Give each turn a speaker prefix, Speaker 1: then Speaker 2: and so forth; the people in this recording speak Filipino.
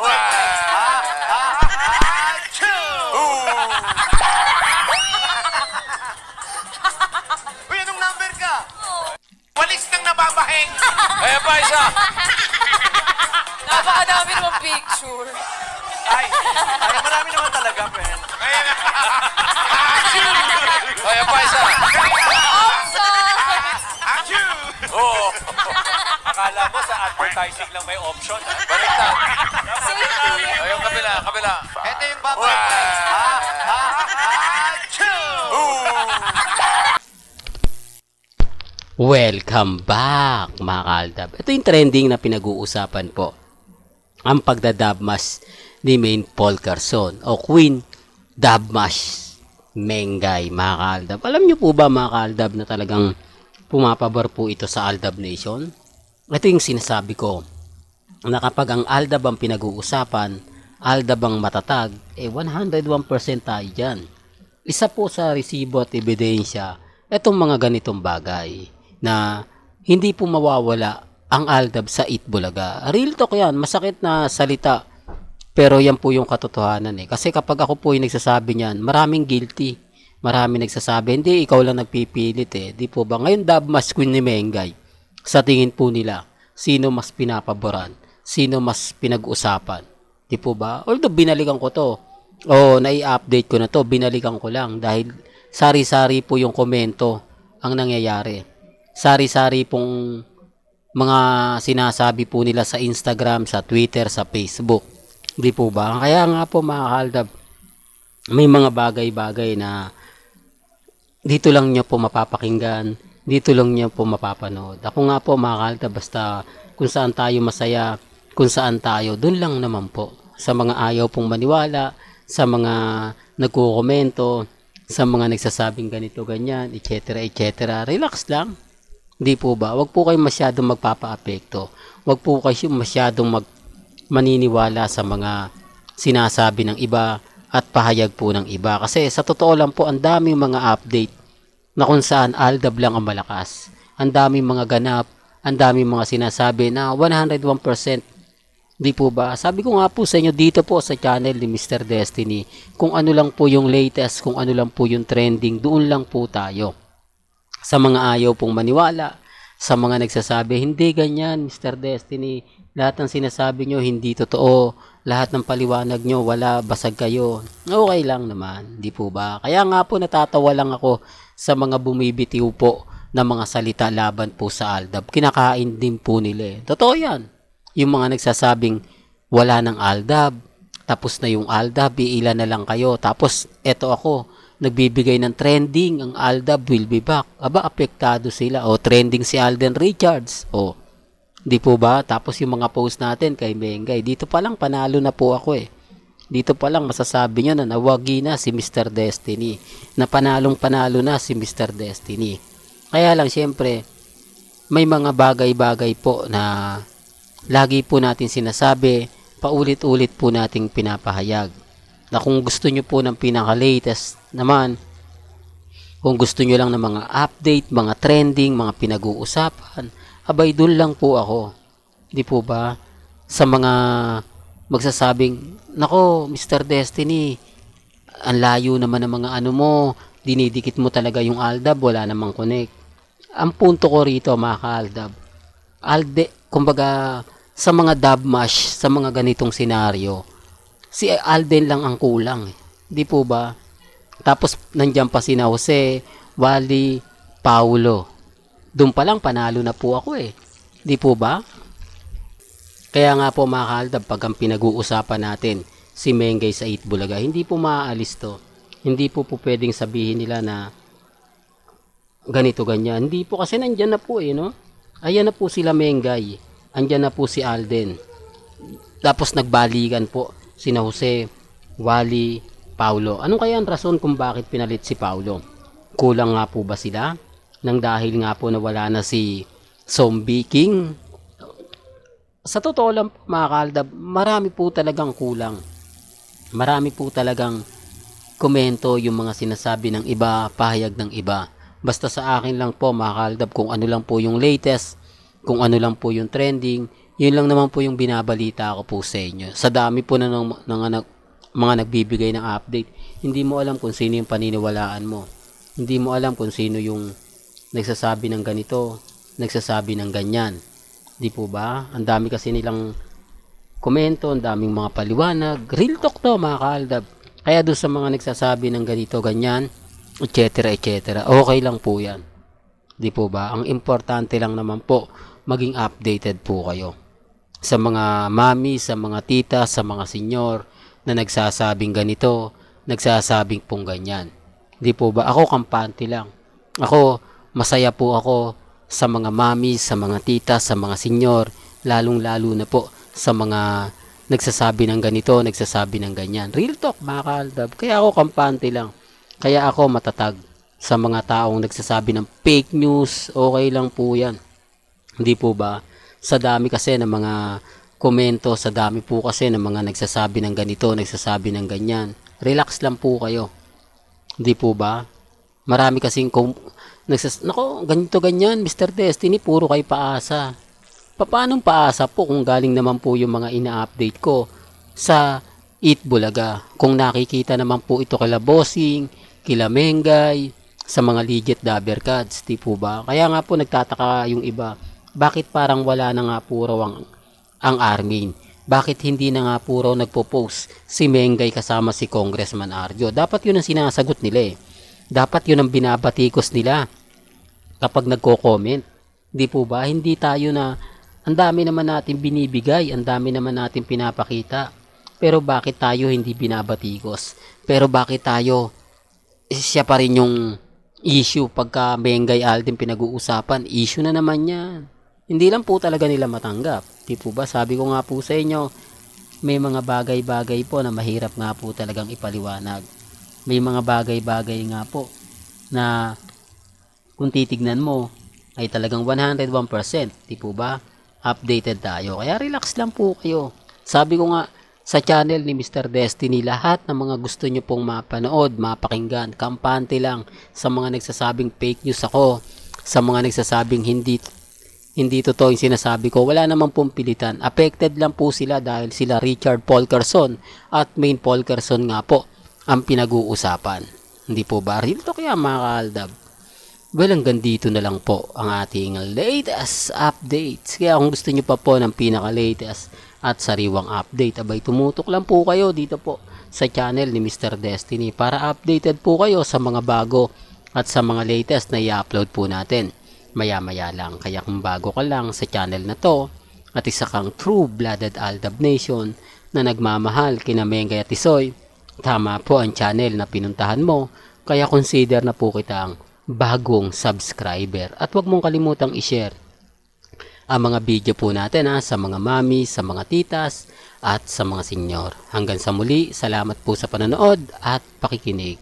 Speaker 1: Uy, anong number ka? Walis nang nababaheng.
Speaker 2: Kaya pa isa.
Speaker 3: Napakadami naman picture.
Speaker 1: Ay, marami naman talaga, friend.
Speaker 2: Kaya pa isa. Oo.
Speaker 1: Akala mo sa advertising lang may option.
Speaker 2: Baliktad.
Speaker 3: Safety.
Speaker 2: Ayun, kabila.
Speaker 1: Ito yung babay.
Speaker 4: Welcome back, mga kaaldab. Ito yung trending na pinag-uusapan po. Ang pagdadabmas ni Main Paul Carson o Queen Dabmas Mengay, mga kaaldab. Alam niyo po ba, mga kaaldab, na talagang pumapabor po ito sa Aldab Nation? Ito yung sinasabi ko, na kapag ang Aldab ang pinag-uusapan, Aldab ang matatag, 101% tayo dyan. Isa po sa resibo at ebidensya, itong mga ganitong bagay na hindi po mawawala ang Aldab sa Itbulaga. Real talk yan, masakit na salita, pero yan po yung katotohanan Kasi kapag ako po yung nagsasabi niyan, maraming guilty. Maraming nagsasabi, hindi, ikaw lang nagpipilit Di po ba? Ngayon, Dabmas Queen ni Mengay, sa tingin po nila, sino mas pinapaboran? Sino mas pinag-usapan? Di po ba? Although binalikan ko to, nai-update ko na to, binalikan ko lang dahil sari-sari po yung komento ang nangyayari. Sari-sari pong mga sinasabi po nila sa Instagram, sa Twitter, sa Facebook. Di po ba? Kaya nga po, mga kaaldab, may mga bagay-bagay na dito lang nyo po mapapakinggan, dito lang nyo po mapapanood. Ako nga po, mga kaaldab, basta kung saan tayo masaya, kung saan tayo, dun lang naman po. Sa mga ayaw pong maniwala, sa mga nagkukomento, sa mga nagsasabing ganito, ganyan, etc. Relax lang. Di po ba? Huwag po kayong masyadong magpapa-apekto. Huwag po kayong masyadong maniniwala sa mga sinasabi ng iba at pahayag po ng iba. Kasi sa totoo lang po, ang daming mga update na kung saan Aldab lang ang malakas. Ang daming mga ganap, ang daming mga sinasabi na 101%. Di po ba? Sabi ko nga po sa inyo dito po sa channel ni Mr. Destiny, kung ano lang po yung latest, kung ano lang po yung trending, doon lang po tayo. Sa mga ayaw pong maniwala, sa mga nagsasabi, hindi ganyan Mr. Destiny, lahat ng sinasabi nyo hindi totoo, lahat ng paliwanag nyo wala, basag kayo. Okay lang naman, di po ba? Kaya nga po natatawa lang ako sa mga bumibitiw po na mga salita laban po sa Aldab. Kinakain din po nila Totoo yan. Yung mga nagsasabing wala ng Aldab, tapos na yung Aldab, iilan na lang kayo. Tapos eto ako, nagbibigay ng trending, ang Aldab will be back. Aba, apektado sila. O, trending si Alden Richards. O, di po ba? Tapos yung mga post natin kay Mengay, dito pa lang panalo na po ako Dito pa lang masasabi nyo na nawagi na si Mr. Destiny. Na panalong-panalo na si Mr. Destiny. Kaya lang, syempre, may mga bagay-bagay po na lagi po natin sinasabi, paulit-ulit po nating pinapahayag. Na kung gusto nyo po ng pinaka-latest naman, kung gusto nyo lang ng mga update, mga trending, mga pinag-uusapan, abay dun lang po ako. Di po ba? Sa mga magsasabing, nako, Mr. Destiny, ang layo naman ng mga ano mo, dinidikit mo talaga yung Aldab, wala namang connect. Ang punto ko rito, mga ka-Aldab, kumbaga, sa mga Dabmash, sa mga ganitong senaryo, si Alden lang ang kulang Di po ba? Tapos nandiyan pa si Jose, Wally, Paulo. Doon pa lang panalo na po ako Di po ba? Kaya nga po, mga ka-Aldab, pag ang pinag-uusapan natin si Mengay sa Itbulaga, hindi po maaalis to. Hindi po pwedeng sabihin nila na ganito ganyan. Hindi po, kasi nandiyan na po no? Ayan na po sila Mengay. Andyan na po si Alden. Tapos nagbalikan po sina Jose, Wally, Paulo. Anong kaya ang rason kung bakit pinalit si Paulo? Kulang nga po ba sila? Nang dahil nga po nawala na si Zombie King? Sa totoo lang, mga ka-Aldab, marami po talagang kulang. Marami po talagang komento yung mga sinasabi ng iba, pahayag ng iba. Basta sa akin lang po, mga ka-Aldab, kung ano lang po yung latest, kung ano lang po yung trending, Yun lang naman po yung binabalita ko po sa inyo. Sa dami po na mga nagbibigay ng update, hindi mo alam kung sino yung paniniwalaan mo. Hindi mo alam kung sino yung nagsasabi ng ganito, nagsasabi ng ganyan. Di po ba? Ang dami kasi nilang komento, ang daming mga paliwanag. Real talk to, mga kaaldab. Kaya doon sa mga nagsasabi ng ganito, ganyan, etc. etc. Okay lang po yan. Di po ba? Ang importante lang naman po, maging updated po kayo. Sa mga mami, sa mga tita, sa mga senyor na nagsasabing ganito, nagsasabing pong ganyan. Di po ba? Ako kampante lang. Ako, masaya po ako sa mga mami, sa mga tita, sa mga senyor, lalong-lalo na po sa mga nagsasabi ng ganito, nagsasabi ng ganyan. Real talk, mga kaaldab. Kaya ako kampante lang. Kaya ako matatag sa mga taong nagsasabi ng fake news. Okay lang po yan. Hindi po ba? Sa dami kasi ng mga komento, sa dami po kasi ng mga nagsasabi ng ganito, nagsasabi ng ganyan. Relax lang po kayo. Hindi po ba? Marami kasing nako, ganito ganyan, Mr. Destiny, puro kay paasa. Paanong paasa po kung galing naman po yung mga ina-update ko sa Eat Bulaga? Kung nakikita naman po ito kila Bossing, kila Mengay, sa mga legit dabber cards, di po ba? Kaya nga po nagtataka yung iba, bakit parang wala na nga po raw ang Armin? Bakit hindi na nga po raw nagpo-post si Mengay kasama si Congressman Arjo? Dapat yun ang sinasagot nila eh. Dapat yun ang binabatikos nila kapag nagko-comment. Di po ba? Hindi tayo na, ang dami naman natin binibigay, ang dami naman natin pinapakita. Pero bakit tayo hindi binabatikos? Pero bakit tayo, siya pa rin yung issue pagka Mengay Alden pinag-uusapan? Issue na naman yan. Hindi lang po talaga nila matanggap. Di po ba? Sabi ko nga po sa inyo, may mga bagay-bagay po na mahirap nga po talagang ipaliwanag. May mga bagay-bagay nga po na kung titignan mo ay talagang 101%. Di po ba? Updated tayo. Kaya relax lang po kayo. Sabi ko nga sa channel ni Mr. Destiny, lahat ng mga gusto nyo pong mapanood, mapakinggan, kampante lang sa mga nagsasabing fake news ako, sa mga nagsasabing hindi totoo yung sinasabi ko, wala naman pong pilitan. Affected lang po sila dahil sila Richard Polkerson at Maine Polkerson nga po ang pinag-uusapan. Hindi po ba? Real talk yan, mga kaaldab. Well, hanggang dito na lang po ang ating latest updates. Kaya kung gusto nyo pa po ng pinaka-latest at sariwang update, abay tumutok lang po kayo dito po sa channel ni Mr. Destiny para updated po kayo sa mga bago at sa mga latest na i-upload po natin. Maya-maya lang. Kaya kung bago ka lang sa channel na to at isa kang true-blooded Aldab Nation na nagmamahal kina Mengay at Tisoy, tama po ang channel na pinuntahan mo. Kaya consider na po kitang bagong subscriber. At huwag mong kalimutang i-share ang mga video po natin sa mga mami, sa mga titas, at sa mga senyor. Hanggang sa muli, salamat po sa panonood at pakikinig.